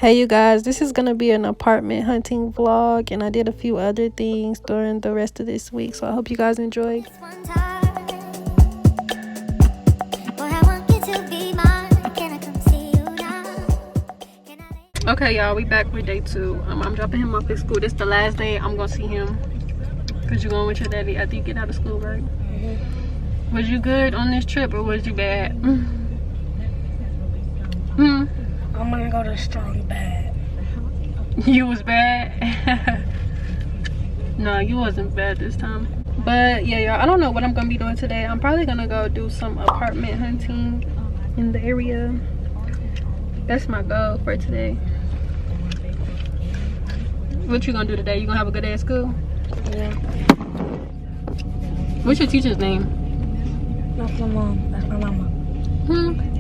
Hey you guys, this is gonna be an apartment hunting vlog, and I did a few other things during the rest of this week, so I hope you guys enjoy. Okay y'all, we back with day 2. I'm dropping him off at school. This the last day I'm gonna see him, because you're going with your daddy after you get out of school, right? Was you good on this trip or was you bad? I'm gonna go to strong bad. You was bad? No, you wasn't bad this time. But yeah, y'all, I don't know what I'm gonna be doing today. I'm probably gonna go do some apartment hunting in the area. That's my goal for today. What you gonna do today? You gonna have a good day at school? Yeah. What's your teacher's name? That's my mom. That's my mama.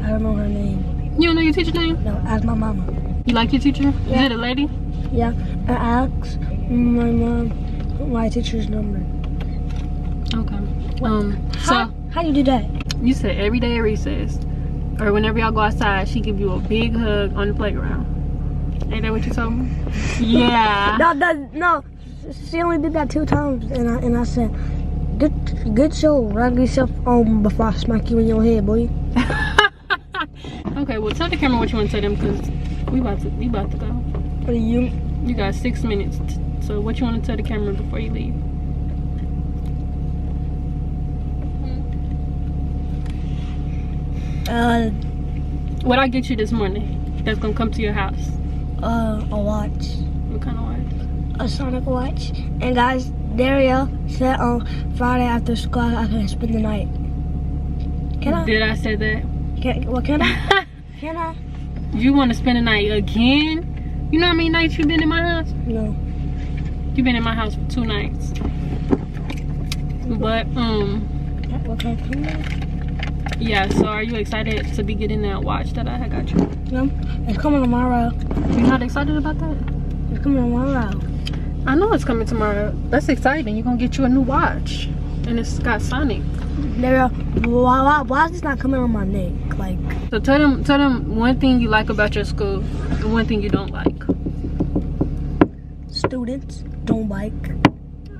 I don't know her name. You don't know your teacher's name? No, ask my mama. You like your teacher? Yeah. Is it a lady? Yeah. I asked my mom my teacher's number. Okay. So how you do that? you said every day at recess, or whenever y'all go outside, she give you a big hug on the playground. Ain't that what you told me? Yeah. No. She only did that 2 times, and I said, "Get your raggedy self on before I smack you in your head, boy." Okay, well tell the camera what you want to tell them, because we about to go. What are you? You got 6 minutes. So what you want to tell the camera before you leave? What I get you this morning that's gonna come to your house? A watch. What kind of watch? A Sonic watch. And guys, Danreael said on Friday after school I can spend the night. Can I? Did I say that? Can I? Can I? You want to spend the night again? You know how many nights you been in my house? No. You been in my house for 2 nights. But Okay. yeah. So are you excited to be getting that watch that I had got you? No. It's coming tomorrow. You not excited about that? It's coming tomorrow. I know it's coming tomorrow. That's exciting. You're gonna get you a new watch, and it's got Sonic. Danreael, why is this not coming on my neck? Like. So tell them one thing you like about your school and one thing you don't like. Students don't like.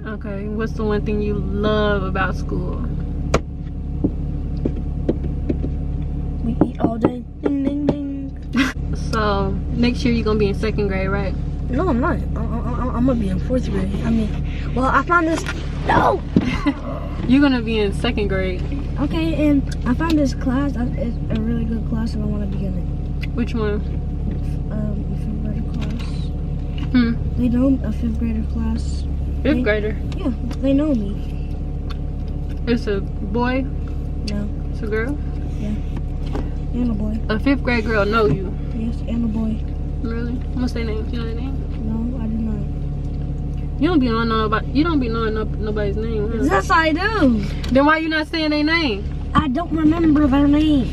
Okay, what's the one thing you love about school? We eat all day. Ding ding ding. So next year you're gonna be in 2nd grade, right? No, I'm not. I'm gonna be in 4th grade. I mean, well, I found this. No. You're gonna be in 2nd grade. Okay, and I found this class. It's a really good class, and I want to be in it. Which one? 5th grader class. They know a 5th grader class. 5th grader? Yeah, they know me. It's a boy? No. It's a girl? Yeah. And a boy. A 5th grade girl know you? Yes, and a boy. Really? What's their name? You know their name? No, I do not. You don't be knowing nobody's name, huh? Yes, I do. Then why you not saying their name? I don't remember their name.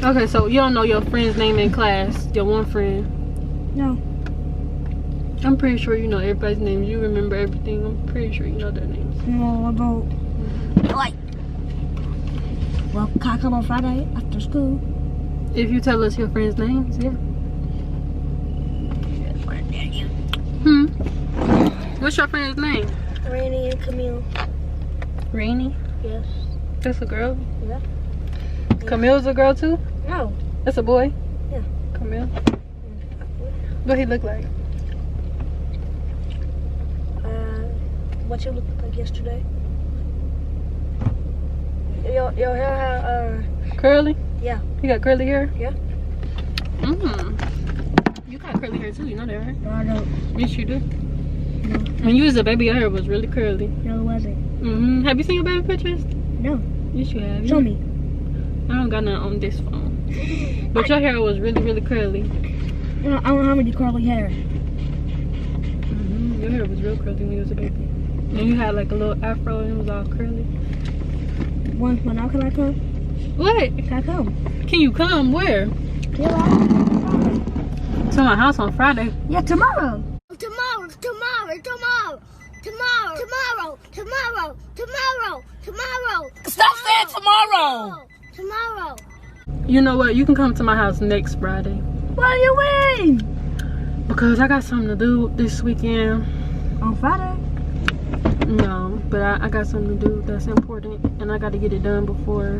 Okay, so you don't know your friend's name in class, your one friend. No. I'm pretty sure you know everybody's name. You remember everything. I'm pretty sure you know their names. No, I don't. Like. Well, can I come on Friday after school? If you tell us your friends' names, yeah. What's your friend's name? Rainy and Camille. Rainy? Yes. That's a girl? Yeah. Camille's a girl too? No. That's a boy? Yeah. Camille? What he look like? What you looked like yesterday? Your hair had curly? Yeah. You got curly hair? Yeah. You got curly hair too, you know that, right? No, I don't. Yes, you do. No. When you was a baby, your hair was really curly. No, it wasn't. Have you seen your baby pictures? No. Yes, you have. Show me. I don't got none on this phone. But your hair was really, really curly. I don't have any curly hair. Your hair was real curly when you was a baby. And you had like a little afro and it was all curly. When now can I come? What? Can I come? Can you come? Where? Yeah. To my house on Friday. Yeah, tomorrow. Tomorrow. Stop saying tomorrow. Tomorrow. You know what? You can come to my house next Friday. What do you mean? because I got something to do this weekend. On Friday? No, but I got something to do that's important, and I got to get it done before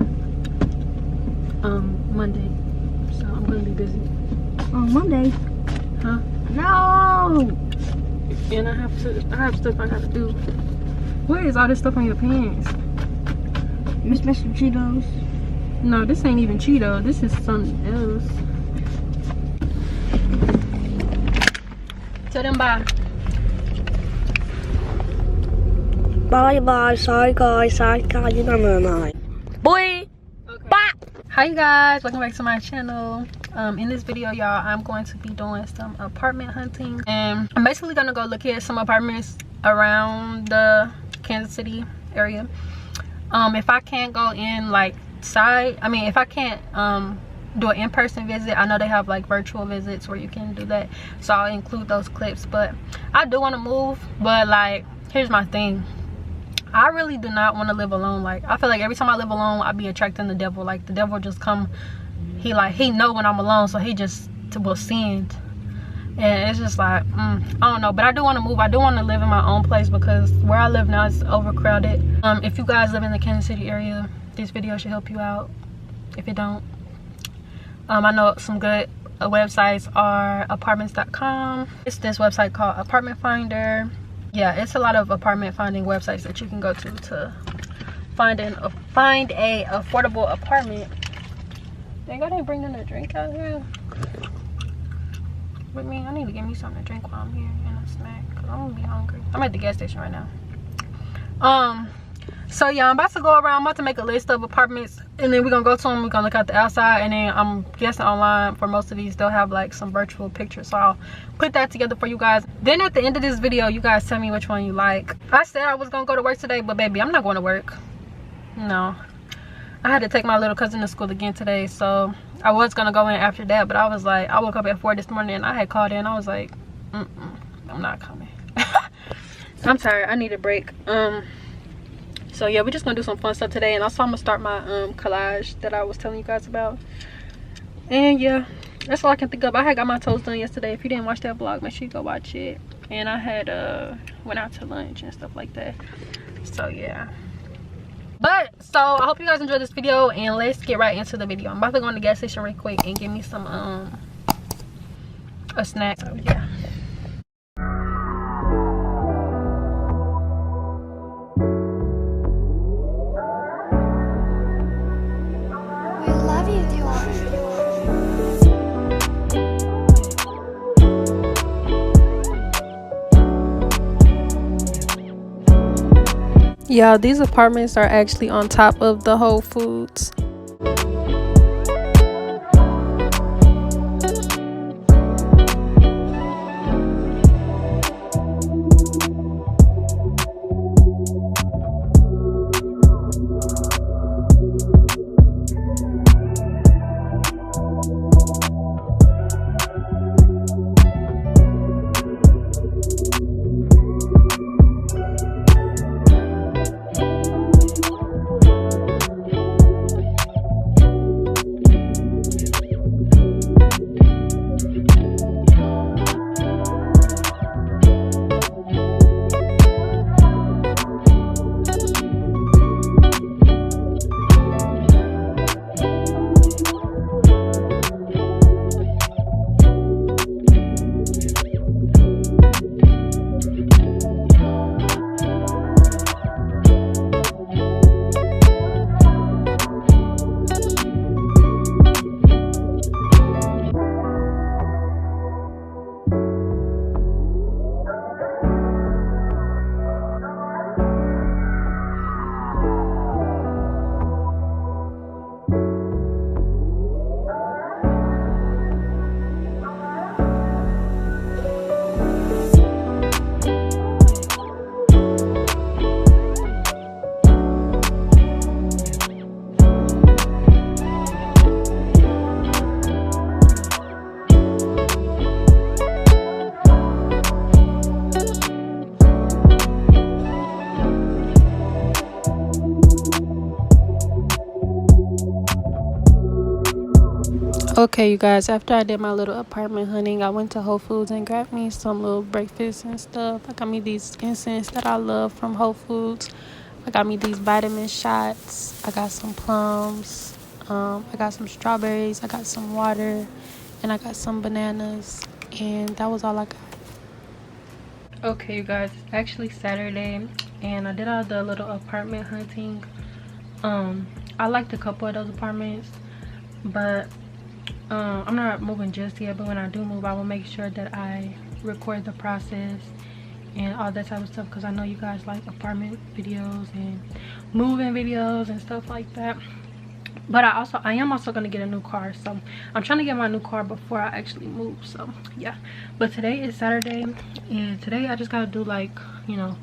Monday. So I'm gonna be busy. On Monday? Huh? No! And I have stuff I gotta do. What is all this stuff on your pants? Miss Mr. Cheetos. No, this ain't even Cheeto. This is something else. Tell them bye. Bye bye. Sorry guys. You don't know. Boy. Okay. Bye. Hi you guys, welcome back to my channel. In this video, y'all, I'm going to be doing some apartment hunting, and I'm basically gonna go look at some apartments around the Kansas City area. If I can't go in like if I can't do an in-person visit, I know they have like virtual visits where you can do that, so I'll include those clips. But I do want to move, but like, here's my thing. I really do not want to live alone. Like, I feel like every time I live alone, I be attracting the devil. Like, the devil just come, he know when I'm alone, so he just will send. And it's just like, I don't know. But I do want to move. I do want to live in my own place, because where I live now is overcrowded. If you guys live in the Kansas City area, this video should help you out. If it don't, I know some good websites are apartments.com. It's this website called Apartment Finder. Yeah, it's a lot of apartment finding websites that you can go to find a affordable apartment. Dang, I didn't bring them a drink out here with me. I need to get me something to drink while I'm here and a snack, because I'm gonna be hungry. I'm at the gas station right now. So yeah, I'm about to go around. I'm about to make a list of apartments, and then we're gonna go to them. We're gonna look at the outside, and then I'm guessing online for most of these they'll have like some virtual pictures, so I'll put that together for you guys. Then at the end of this video, you guys tell me which one you like. I said I was gonna go to work today, but baby, I'm not going to work. No, I had to take my little cousin to school again today, so I was gonna go in after that, but I was like, I woke up at 4 this morning and I had called in. I was like, I'm not coming. I'm tired. I need a break. So yeah, we're just gonna do some fun stuff today, and also I'm gonna start my collage that I was telling you guys about. And yeah, that's all I can think of. I had got my toes done yesterday. If you didn't watch that vlog, make sure you go watch it. And I had went out to lunch and stuff like that. So yeah. But so I hope you guys enjoyed this video, and let's get right into the video. I'm about to go in the gas station real quick and get me some a snack. So yeah. Yeah, these apartments are actually on top of the Whole Foods. Okay, you guys, after I did my little apartment hunting, I went to Whole Foods and grabbed me some little breakfast and stuff. I got me these incense that I love from Whole Foods. I got me these vitamin shots. I got some plums. I got some strawberries. I got some water. And I got some bananas. And that was all I got. Okay, you guys, it's actually Saturday. And I did all the little apartment hunting. I liked a couple of those apartments. But I'm not moving just yet, but when I do move, I will make sure that I record the process and all that type of stuff, because I know you guys like apartment videos and moving videos and stuff like that. But I am also going to get a new car, so I'm trying to get my new car before I actually move. So yeah, but today is Saturday, and today I just gotta do, like, you know,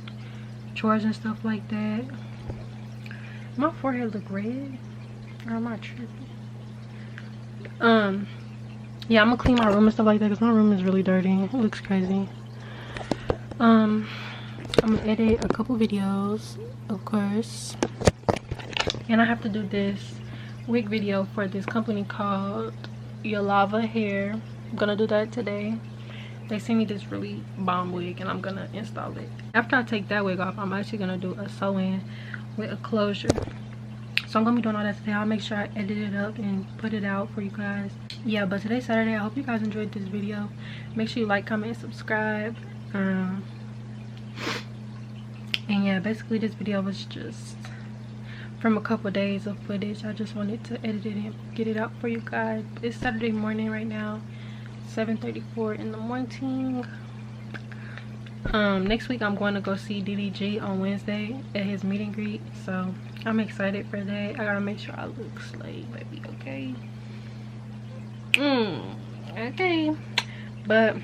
chores and stuff like that. My forehead look red, or am I tripping? Yeah, I'm gonna clean my room and stuff like that, because my room is really dirty. It looks crazy. I'm gonna edit a couple videos, of course, and I have to do this wig video for this company called Your Lava Hair. I'm gonna do that today. They sent me this really bomb wig, and I'm gonna install it. After I take that wig off, I'm actually gonna do a sew-in with a closure. So I'm gonna be doing all that today. I'll make sure I edit it up and put it out for you guys. Yeah, but today's Saturday. I hope you guys enjoyed this video. Make sure you like, comment, and subscribe. And yeah, basically this video was just from a couple days of footage. I just wanted to edit it and get it out for you guys. It's Saturday morning right now, 7:34 in the morning. Next week I'm going to go see DDG on Wednesday at his meet and greet, so I'm excited for that. I gotta make sure I look slay, baby. Okay. Okay. But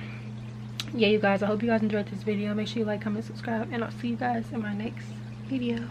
yeah, you guys, I hope you guys enjoyed this video. Make sure you like, comment, subscribe, and I'll see you guys in my next video.